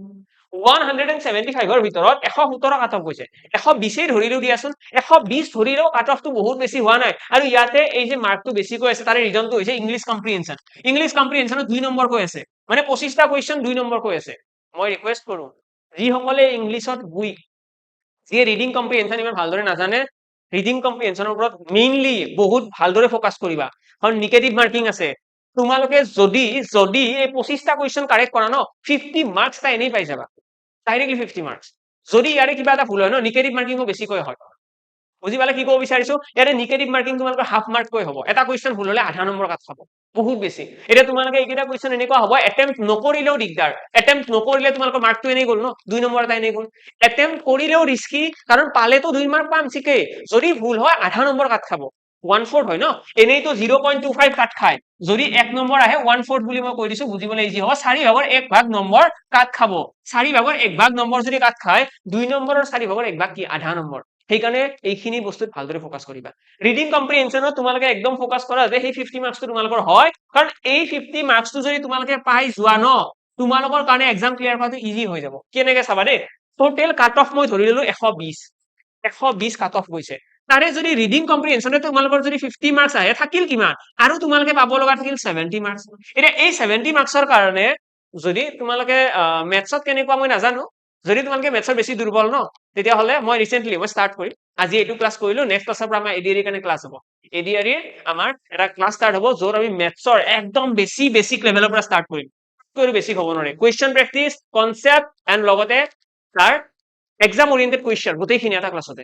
175ৰ ভিতৰত 117 কাট অফ গৈছে 120 ধৰিলেও দিয়াচোন 120 ধৰিলেও কাট অফটো বহুত বেছি হোৱা নাই আৰু ইয়াতে এই যে মাৰ্কটো বেছিকৈ আছে তাৰে ৰিজনটো হৈছে ইংলিছ কম্প্ৰিহেনশ্যনত 2 নম্বৰ কৈ আছে মানে 25টা কুৱেশ্যন 2 নম্বৰ কৈ আছে মই ৰিকুৱেষ্ট কৰো যিসকলে ইংলিছত উইক যিয়ে ৰিডিং কম্প্ৰিহেনশ্যন ইমান ভালদৰে নাজানে ৰিডিং কম্প্ৰিহেনশ্যনৰ ওপৰত মেইনলি বহুত ভালদৰে ফকাস কৰিবা কাৰণ নিগেটিভ মাৰ্কিং আছে তোমালোকে যদি এই 25টা কুৱেশ্যন কাৰেক্ট কৰা ন 50 মাৰ্কস তা এনেই পাই যাবা ডাইৰেক্টলি 50 মাৰ্কস যদি ইয়াৰে কিবা এটা ভুল হয় ন নিগেটিভ মাৰ্কিংও বেছিকৈ হয় বুজি পালে কি ক'ব বিচাৰিছো ইয়াৰে নিগেটিভ মাৰ্কিং তোমালোকৰ হাফ মাৰ্ক কৈ হ'ব এটা কুৱেশ্যন ভুল হলে আধা নম্বৰ কাট খাব বহুত বেছি এতিয়া তোমালোকে এইকেইটা কুৱেশ্যন এনেকুৱা হ'ব এটেম্প্ট নকৰিলেও দিগদাৰ এটেম্প্ট নকৰিলে তোমালোকৰ মাৰ্কটো এনেই গ'ল ন 2 নম্বৰ এটা এনেই গ'ল এটেম্প্ট কৰিলেও ৰিস্কি কাৰণ পালেতো 2 মাৰ্ক পাম ঠিকেই যদি ভুল হয় আধা নম্বৰ কাট খাব 1/4 হয় ন এনেইতো 0.25 কাট খায় যদি 1 নম্বৰ আহে 1/4 বুলি মই কৈ দিছো বুজিবলৈ ইজি হ'ব 4 ভাগৰ 1 ভাগ নম্বৰ কাট খাব 4 ভাগৰ 1 ভাগ নম্বৰ যদি কাট খায় 2 নম্বৰৰ 4 ভাগৰ 1 ভাগ কি আধা নম্বৰ সেইকাৰণে এইখিনি বস্তুত ভালদৰে ফকাস কৰিবা ৰিডিং কম্প্ৰিহেনশ্যনত তোমালোকে একদম ফকাস কৰা যে সেই 50 মাৰ্কসটো তোমালোকৰ হয় কাৰণ এই 50 মাৰ্কসটো যদি তোমালোকে পাই যোৱা ন তোমালোকৰ কাৰণে এক্সাম ক্লিয়াৰ কৰাটো ইজি হৈ যাব কেনেকৈ চাবা দেই টোটেল কাট অফ মই ধৰি ললো 120 কাট অফ গৈছে তাৰে যদি ৰিডিং কম্প্ৰিহেনশ্যনে তোমালোকৰ যদি 50 মাৰ্কস আহে থাকিল কিমান আৰু তোমালোকে পাব লগা থাকিল 70 মাৰ্কস এতিয়া এই 70 মাৰ্কসৰ কাৰণে যদি তোমালোকে মেথছত কেনেকুৱা মই নাজানো যদি তোমালোকে মেথছৰ বেছি দুৰ্বল ন তেতিয়াহ'লে মই ৰিসেন্টলি মই ষ্টাৰ্ট কৰিম আজি এইটো ক্লাছ কৰিলো নেক্সট ক্লাছৰ পৰা আমাৰ এডিআৰি কাৰণে ক্লাছ হ'ব এডিআৰি আমাৰ এটা ক্লাছ ষ্টাৰ্ট হ'ব য'ত আমি মেথছৰ একদম বেছিক লেভেলৰ পৰা ষ্টাৰ্ট কৰিম আৰু বেছি হ'ব নোৱাৰে কুৱেশ্যন প্ৰেক্টিচ কনচেপ্ট এণ্ড লগতে তাৰ এক্সাম ওৰিয়েণ্টেড কুৱেশ্যন গোটেইখিনি এটা ক্লাছতে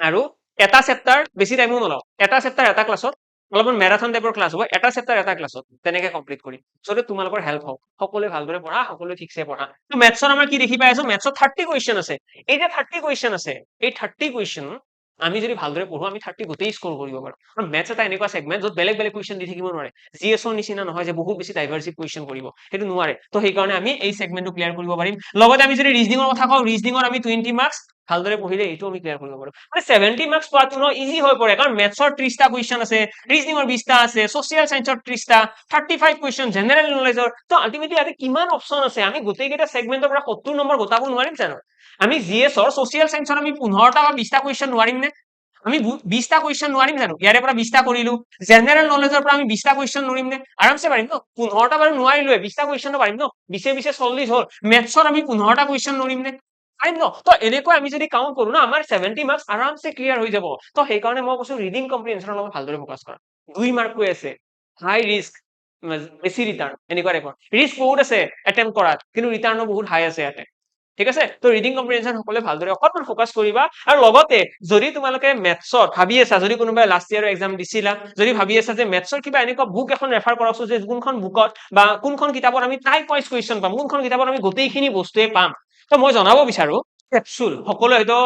আৰু এটা চেপ্টাৰ বেছি টাইমো নলওঁ এটা চেপ্টাৰ এটা ক্লাছত অলপমান মেৰাথন টাইপৰ ক্লাছ হ'ব এটা চেপ্টাৰ এটা ক্লাছত তেনেকে কমপ্লিট কৰিম যদি তোমালোকৰ হেল্প হওক সকলোৱে ভালদৰে পঢ়া সকলোৱে ঠিকছে পঢ়া তো মেথছৰ আমাৰ কি দেখি পাই আছো মেথছত 30 কুৱেশ্যন আছে এই যে 30 কুৱেশ্যন আছে এই 30 কুৱেশ্যন আমি যদি ভালদৰে পঢ়ো আমি 30 গোটেই স্কোৰ কৰিব পাৰো আৰু মেথছ এটা এনেকুৱা সেগমেন্ট য'ত বেলেগ কুৱেশ্যন দি থাকিব নোৱাৰে জিএছৰ নিচিনা নহয় যে বহুত বেছি ডাইভাৰ্চিভ কুৱেশ্যন কৰিব সেইটো নোৱাৰে তো সেইকাৰণে আমি এই সেগমেন্টটো ক্লিয়াৰ কৰিব পাৰিম লগতে আমি যদি ৰিজনিঙৰ কথা কওঁ ৰিজনিঙৰ আমি 20 মাৰ্কস ভালদৰে পঢ়িলে এইটো আমি ক্লিয়াৰ কৰিব পাৰো মানে 70 মাৰ্কস পোৱাটো ন ইজি হৈ পৰে কাৰণ মেথছৰ 30টা কুৱেশ্যন আছে ৰিজনিঙৰ 20টা আছে সোশিয়েল সায়েন্সৰ 30টা 35 কুৱেশ্যন জেনাৰেল নলেজৰ তো আলটিমেটলি ইয়াতে কিমান অপচন আছে আমি গোটেইকেইটা সেগমেন্টৰ পৰা 70 নম্বৰ গোটাব নোৱাৰিম জানো আমি জিএছৰ সোশিয়েল সায়েন্সৰ আমি 15টা বা 20টা কুৱেশ্যন নোৱাৰিম নে আমি 20টা কুৱেশ্যন নোৱাৰিম জানো ইয়াৰে পৰা 20টা কৰিলো জেনাৰেল নলেজৰ পৰা আমি 20টা কুৱেশ্যন নোৱাৰিম নে আৰামছে পাৰিম ন 15টা বাৰু নোৱাৰিলো 20টা কুৱেশ্যন পাৰিম ন 20 40 হ'ল মেথছৰ আমি 15টা কুৱেশ্যন নোৱাৰিম নে পাৰিম ন তো এনেকৈ আমি যদি কাউন্ট কৰো না আমাৰ 70 মাৰ্কস আৰামছে ক্লিয়াৰ হৈ যাব তো সেইকাৰণে মই কৈছো ৰিডিং কম্প্ৰিহেনশ্যনৰ লগত ভালদৰে ফকাস কৰা 2 মাৰ্ক কৈ আছে হাই ৰিস্ক বেছি ৰিটাৰ্ণ এনেকুৱা টাইপৰ ৰিস্ক বহুত আছে এটেম্প কৰাত কিন্তু ৰিটাৰ্ণো বহুত হাই আছে ইয়াতে ঠিক আছে তো ৰিডিং কম্প্ৰিহেনশ্যন সকলে ভালদৰে অকণমান ফকাস কৰিবা আৰু লগতে যদি তোমালোকে মেথছত ভাবি আছা যদি কোনোবাই লাষ্ট ইয়াৰৰ এক্সাম দিছিলা যদি ভাবি আছা যে মেথছৰ কিবা এনেকুৱা বুক এখন ৰেফাৰ কৰাছো যে কোনখন বুকত বা কোনখন কিতাপত আমি টাইপ ওয়াইজ কুৱেশ্যন পাম কোনখন কিতাপত আমি গোটেইখিনি বস্তুৱে পাম তো মই জনাব বিচাৰো কেপচুল সকলোৱে হয়তো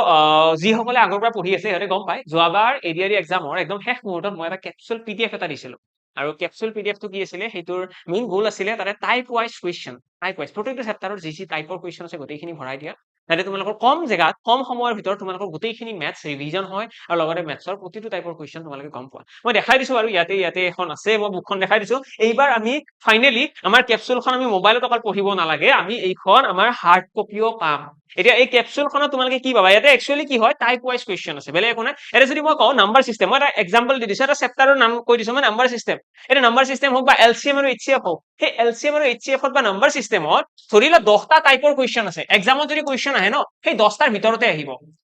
যিসকলে আগৰ পৰা পঢ়ি আছে সিহঁতে গম পায় যোৱাবাৰ এডিআৰি এক্সামৰ একদম শেষ মুহূৰ্তত মই এটা কেপচুল পিডিএফ এটা দিছিলো আৰু কেপচুল পিডিএফটো কি আছিলে সেইটোৰ মেইন গোল আছিলে তাতে type wise question type wise প্ৰত্যেকটো চেপ্টাৰৰ যি টাইপৰ কুৱেশ্যন আছে গোটেইখিনি ভৰাই দিয়া যাতে তোমালোকৰ কম জেগাত কম সময়ৰ ভিতৰত তোমালোকৰ গোটেইখিনি মেথছ ৰিভিজন হয় আৰু লগতে মেথছৰ প্ৰতিটো টাইপৰ কুৱেশ্যন তোমালোকে গম পোৱা। মই দেখাই দিছো বাৰু ইয়াতে এখন আছে, মই বুকখন দেখাই দিছো। এইবাৰ আমি ফাইনেলি আমাৰ কেপচুলখন আমি মোবাইলত অকল পঢ়িব নালাগে, আমি এইখন আমাৰ হাৰ্ড কপিও পাম। এতিয়া এই কেপচুলখনত তোমালোকে কি পাবা, ইয়াতে একচুৱেলি কি হয় টাইপ ৱাইজ কুৱেশ্যন আছে, বেলেগ একো নাই। এতিয়া যদি মই কওঁ নাম্বাৰ চিষ্টেম, মই এটা এক্সাম্পল দি দিছো, এটা চেপ্টাৰৰ নাম কৈ দিছো মই নাম্বাৰ চিষ্টেম। এটা নাম্বাৰ চিষ্টেম হওক বা LCM আৰু HCF হওক, সেই LCM আৰু HCF বা নাম্বাৰ চিষ্টেমত ধৰি লোৱা 10টা টাইপৰ কুৱেশ্যন আছে, এক্সামত যদি কুৱেশ্যন আহে ন সেই 10টাৰ ভিতৰতে আহিব।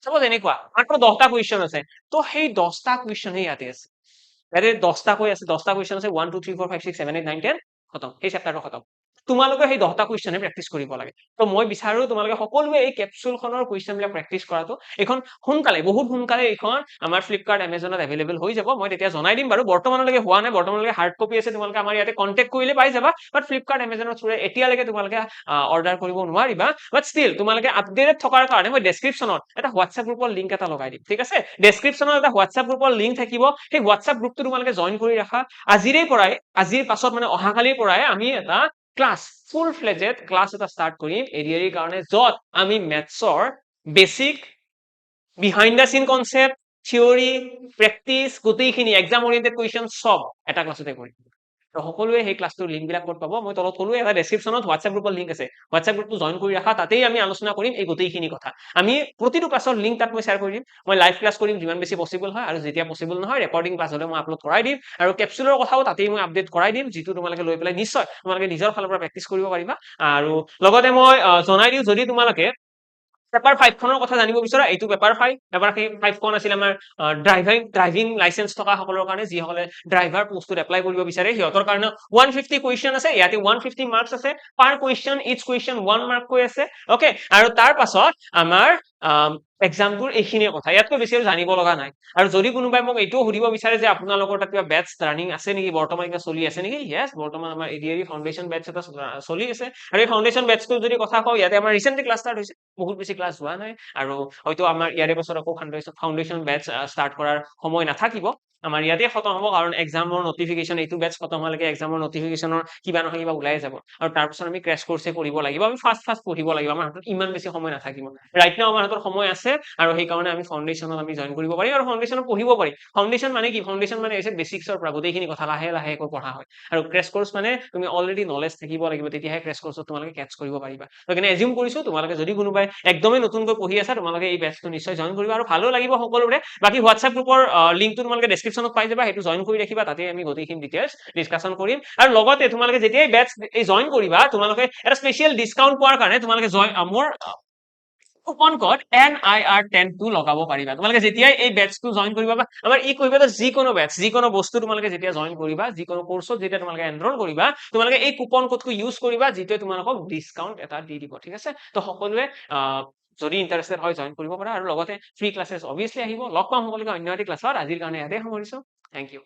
চাপোজ এনেকুৱা মাত্ৰ 10টা কুৱেশ্যন আছে, তো সেই 10টা কুৱেশ্যনহে ইয়াতে আছে। ইয়াতে 10টা কৈ আছে, 10টা কুৱেশ্যন আছে, 1 2 3 4 5 6 7 8 9 10 খতম, সেই চেপ্টাৰটো খতম। তোমালোকে সেই 10টা কুৱেশ্যনে প্ৰেক্টিচ কৰিব লাগে। তো মই বিচাৰো তোমালোকে সকলোৱে এই কেপচুলখনৰ কুৱেশ্যন বিলাক প্ৰেক্টিচ কৰাটো। এইখন সোনকালে, বহুত সোনকালে এইখন আমাৰ ফ্লিপকাৰ্ট এমেজনত এভেইলেবল হৈ যাব, মই তেতিয়া জনাই দিম বাৰু। বৰ্তমানলৈকে হোৱা নাই, বৰ্তমানলৈকে হাৰ্ড কপি আছে, তোমালোকে আমাৰ ইয়াতে কণ্টেক্ট কৰিলে পাই যাবা। বাট ফ্লিপকাৰ্ট এমেজনৰ থ্ৰুৰে এতিয়ালৈকে তোমালোকে অৰ্ডাৰ কৰিব নোৱাৰিবা। বাট ষ্টিল তোমালোকে আপডেটেড থকাৰ কাৰণে মই ডেছক্ৰিপশ্যনত এটা হোৱাটছএপ গ্ৰুপৰ লিংক এটা লগাই দিম, ঠিক আছে? ডেছক্ৰিপশ্যনত এটা হোৱাটছএপ গ্ৰুপৰ লিংক থাকিব, সেই হোৱাটছএপ গ্ৰুপটো তোমালোকে জইন কৰি ৰাখা। আজিৰ পাছত মানে অহাকালিৰ পৰাই আমি এটা ক্লাছ, ফুল ফ্লেজেড ক্লাছ এটা ষ্টাৰ্ট কৰিম এডিআৰিৰ কাৰণে, য'ত আমি মেথছৰ বেছিক, বিহাইণ্ড দ্য চিন কনচেপ্ট, থিয়ৰী, প্ৰেক্টিচ, গোটেইখিনি এক্সাম অৰিয়েণ্টেড কুৱেশ্যন চব এটা ক্লাছতে কৰিম। তো সকলোৱে সেই ক্লাছটোৰ লিংক বিলাক ক'ত পাব, মই তলত ক'লোৱে এটা ডেছক্ৰিপশ্যনত হোৱাটছএপ গ্ৰুপৰ লিংক আছে, হোৱাটছএপ গ্ৰুপটো জইন কৰি ৰাখা, তাতেই আমি আলোচনা কৰিম এই গোটেইখিনি কথা। আমি প্ৰতিটো ক্লাছৰ লিংক তাত মই শ্বেয়াৰ কৰি দিম। মই লাইভ ক্লাছ কৰিম যিমান বেছি পচিবল হয়, আৰু যেতিয়া পচিবল নহয় ৰেকৰ্ডিং ক্লাছ হ'লে মই আপলোড কৰাই দিম, আৰু কেপচুলৰ কথাও তাতেই মই আপডেট কৰাই দিম, যিটো তোমালোকে লৈ পেলাই নিশ্চয় তোমালোকে নিজৰ ফালৰ পৰা প্ৰেক্টিচ কৰিব পাৰিবা। আৰু লগতে মই জনাই দিওঁ, যদি তোমালোকে পেপাৰ 5 খনৰ কথা জানিব বিচৰা, এইটো পেপাৰ 5। পেপাৰ 5 খন আছিল আমাৰ ড্ৰাইভিং লাইচেন্স থকা সকলৰ কাৰণে, যিসকলে ড্ৰাইভাৰ পোষ্টত এপ্লাই কৰিব বিচাৰে সিহঁতৰ কাৰণে 150 কুৱেশ্যন আছে, ইয়াতে 150 মাৰ্কস আছে, পাৰ কুৱেশ্যন ইচ কুৱেশ্যন 1 মাৰ্ক কৈ আছে, ওকে? আৰু তাৰ পাছত আমাৰ এক্সামটোৰ এইখিনিয়ে কথা, ইয়াতকৈ বেছি আৰু জানিব লগা নাই। আৰু যদি কোনোবাই মোক এইটোও সুধিব বিচাৰে যে আপোনালোকৰ তাত কিবা বেটছ ৰানিং আছে নেকি, বৰ্তমান কিবা চলি আছে নেকি, ইয়েছ, বৰ্তমান আমাৰ এডিআৰি ফাউণ্ডেশ্যন বেটছ এটা চলি আছে। আৰু এই ফাউণ্ডেশ্যন বেটছটোৰ যদি কথা কওঁ, ইয়াতে আমাৰ ৰিচেণ্টলি ক্লাছ ষ্টাৰ্ট হৈছে, বহুত বেছি ক্লাছ হোৱা নাই, আৰু হয়তো আমাৰ ইয়াৰে পাছত আকৌ ফাউণ্ডেশ্যন বেটছ ষ্টাৰ্ট কৰাৰ সময় নাথাকিব, আমাৰ ইয়াতে খতম হ'ব, কাৰণ এক্সামৰ নটিফিকেশ্যন, এইটো বেটছ খতম হোৱালৈকে এক্সামৰ নটিফিকেশ্যনৰ কিবা নহয় কিবা ওলাই যাব, আৰু তাৰপিছত আমি ক্ৰেছ কৰ্ছে কৰিব লাগিব, আমি ফাৰ্ষ্ট পঢ়িব লাগিব, আমাৰ হাতত ইমান বেছি সময় নাথাকিব। ৰাইট নাও আমাৰ হাতত সময় আছে, আৰু সেইকাৰণে আমি ফাউণ্ডেশ্যনত আমি জইন কৰিব পাৰিম, আৰু ফাউণ্ডেশ্যনত পঢ়িব পাৰিম। ফাউণ্ডেশ্যন মানে কি, ফাউণ্ডেশ্যন মানে হৈছে বেচিক্সৰ পৰা গোটেইখিনি কথা লাহে লাহেকৈ পঢ়া হয়, আৰু ক্ৰেছ কৰ্চ মানে তুমি অলৰেডি নলেজ থাকিব লাগিব, তেতিয়াহে ক্ৰেছ কৰ্চত তোমালোকে কেটচ কৰিব পাৰিবা। সেইকাৰণে এজিউম কৰিছো তোমালোকে যদি কোনোবাই একদমেই নতুনকৈ পঢ়ি আছা, তোমালোকে এই বেটছটো নিশ্চয় জইন কৰিবা, আৰু ভালো লাগিব সকলোৰে। বাকী হোৱাটছএপ গ্ৰুপৰ লিংকটো তোমালোকে ডেছক্ৰিপশ্যনত পাই যাবা, সেইটো জইন কৰি ৰাখিবা, তাতে আমি গোটেইখিনি ডিটেইলছ ডিছকাশ্যন কৰিম। আৰু লগতে তোমালোকে যেতিয়াই বেটছ জইন কৰিবা, তোমালোকে এটা স্পেচিয়েল ডিছকাউণ্ট পোৱাৰ কাৰণে তোমালোকে মোৰ কুপন কোড NIR10 টো লগাব পাৰিবা। তোমালোকে যেতিয়াই এই বেটছটো জইন কৰিবা, বা আমাৰ ই কৰিবা, যিকোনো বেটছ, যিকোনো বস্তু তোমালোকে যেতিয়া জইন কৰিবা, যিকোনো কোৰ্চত যেতিয়া তোমালোকে এনৰোল কৰিবা, তোমালোকে এই কুপন কোডটো ইউজ কৰিবা, যিটোৱে তোমালোকক ডিছকাউণ্ট এটা দি দিব, ঠিক আছে? তো সকলোৱে যদি ইণ্টাৰেষ্টেড হয় জইন কৰিব পাৰা, আৰু লগতে ফ্ৰী ক্লাছেছ অবভিয়াছলি আহিব। লগ পাম সকলোকে অন্য এটি ক্লাছত, আজিৰ কাৰণে ইয়াতে সামৰিছো, থেংক ইউ।